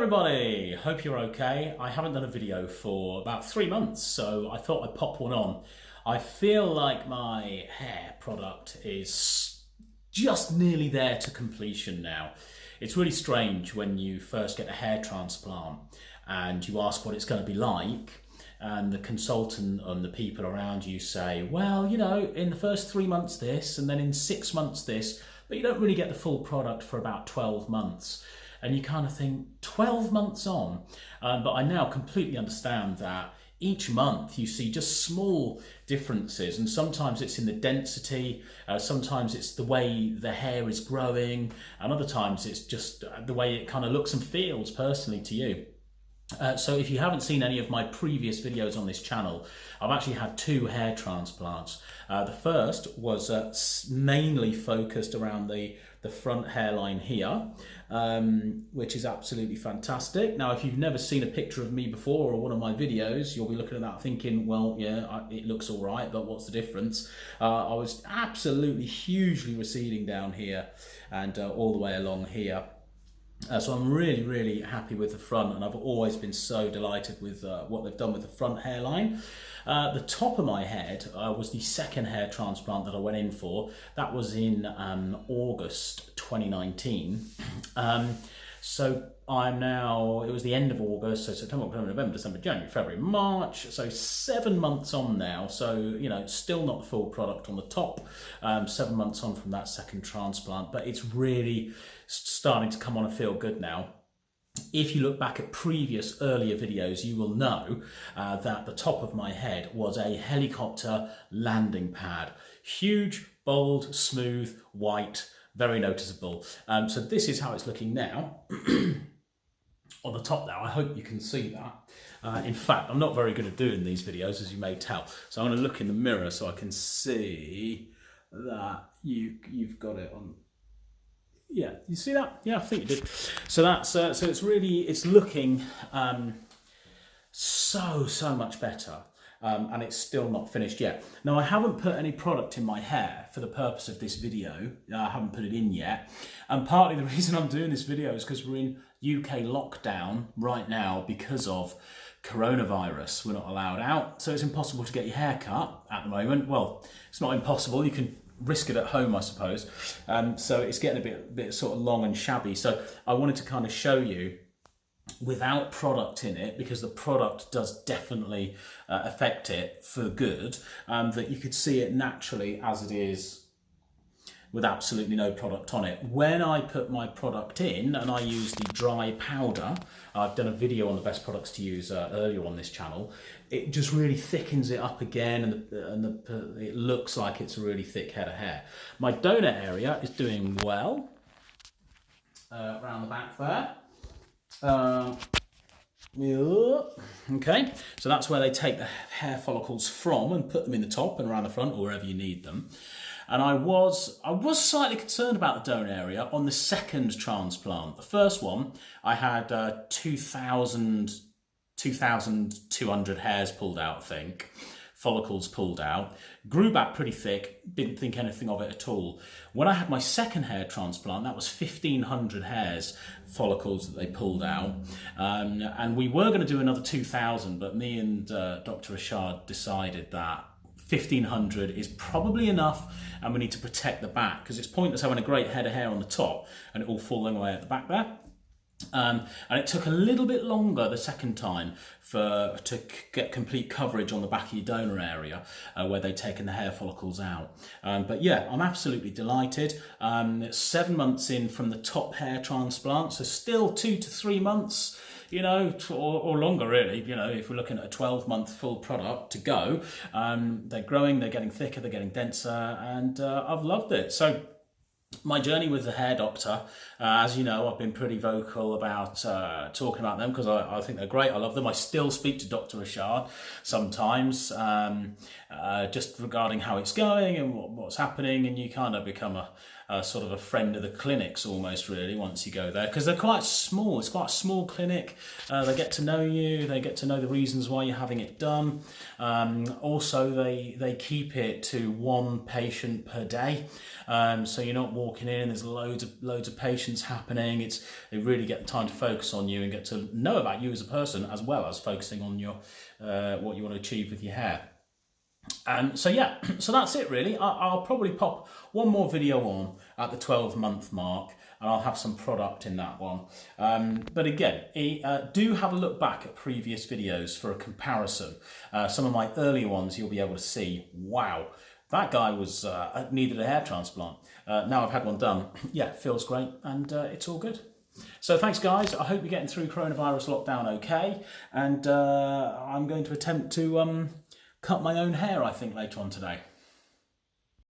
everybody, hope you're okay. I haven't done a video for about 3 months, so I thought I'd pop one on. I feel like my hair product is just nearly there to completion now. It's really strange when you first get a hair transplant and you ask what it's going to be like, and the consultant and the people around you say, well, you know, in the first 3 months this, and then in 6 months this, but you don't really get the full product for about 12 months. And you kind of think, 12 months on? But I now completely understand that each month you see just small differences, and sometimes it's in the density, sometimes it's the way the hair is growing, and other times it's just the way it kind of looks and feels personally to you. So if you haven't seen any of my previous videos on this channel, I've actually had 2 hair transplants. The first was mainly focused around the front hairline here, which is absolutely fantastic. Now, if you've never seen a picture of me before or one of my videos, you'll be looking at that thinking, well, yeah, it looks all right, but what's the difference? I was absolutely hugely receding down here and all the way along here. So I'm really, really happy with the front, and I've always been so delighted with what they've done with the front hairline. The top of my head was the second hair transplant that I went in for. That was in August 2019. So I'm now, it was the end of August, so September, October, November, December, January, February, March, so 7 months on now. So, you know, still not the full product on the top, 7 months on from that second transplant, but it's really starting to come on and feel good now. If you look back at previous earlier videos, you will know that the top of my head was a helicopter landing pad. Huge, bold, smooth, white, very noticeable. So this is how it's looking now. On the top now, I hope you can see that. In fact, I'm not very good at doing these videos, as you may tell. So I'm going to look in the mirror so I can see that you've got it on. Yeah, you see that? Yeah, I think you did. So that's so it's looking so much better. And it's still not finished yet. Now, I haven't put any product in my hair for the purpose of this video. I haven't put it in yet. And partly the reason I'm doing this video is because we're in UK lockdown right now because of coronavirus. We're not allowed out, so it's impossible to get your hair cut at the moment. Well, it's not impossible. You can risk it at home, I suppose. So it's getting a bit sort of long and shabby. So I wanted to kind of show you without product in it, because the product does definitely affect it for good, that you could see it naturally as it is with absolutely no product on it. When I put my product in and I use the dry powder, I've done a video on the best products to use earlier on this channel, it just really thickens it up again, and it looks like it's a really thick head of hair. My donut area is doing well, around the back there. Okay, so that's where they take the hair follicles from and put them in the top and around the front or wherever you need them. And I was slightly concerned about the donor area on the second transplant. The first one, I had 2,200 hairs pulled out, I think. Follicles pulled out, grew back pretty thick, didn't think anything of it at all. When I had my second hair transplant, that was 1,500 hairs, follicles that they pulled out. And we were going to do another 2,000, but me and Dr. Rashad decided that 1,500 is probably enough, and we need to protect the back, because it's pointless having a great head of hair on the top and it all falling away at the back there. And it took a little bit longer the second time to get complete coverage on the back of your donor area where they'd taken the hair follicles out. But yeah, I'm absolutely delighted. 7 months in from the top hair transplant, so still 2 to 3 months, you know, or longer really, you know, if we're looking at a 12-month full product to go. They're growing, they're getting thicker, they're getting denser, and I've loved it. So my journey with the hair doctor, as you know, I've been pretty vocal about talking about them because I think they're great. I love them. I still speak to Dr. Rashad sometimes, just regarding how it's going and what's happening, and you kind of become sort of a friend of the clinics almost, really, once you go there, because they're quite small. It's quite a small clinic. They get to know you, they get to know the reasons why you're having it done. Also, they keep it to one patient per day, so you're not walking in and there's loads of patients happening. They really get the time to focus on you and get to know about you as a person, as well as focusing on your what you want to achieve with your hair. So yeah, so that's it really. I'll probably pop one more video on at the 12-month mark, and I'll have some product in that one. But again, do have a look back at previous videos for a comparison. Some of my earlier ones you'll be able to see, wow, that guy was needed a hair transplant. Now I've had one done. Yeah, it feels great, and it's all good. So thanks guys, I hope you're getting through coronavirus lockdown okay, and I'm going to attempt to cut my own hair, I think, later on today.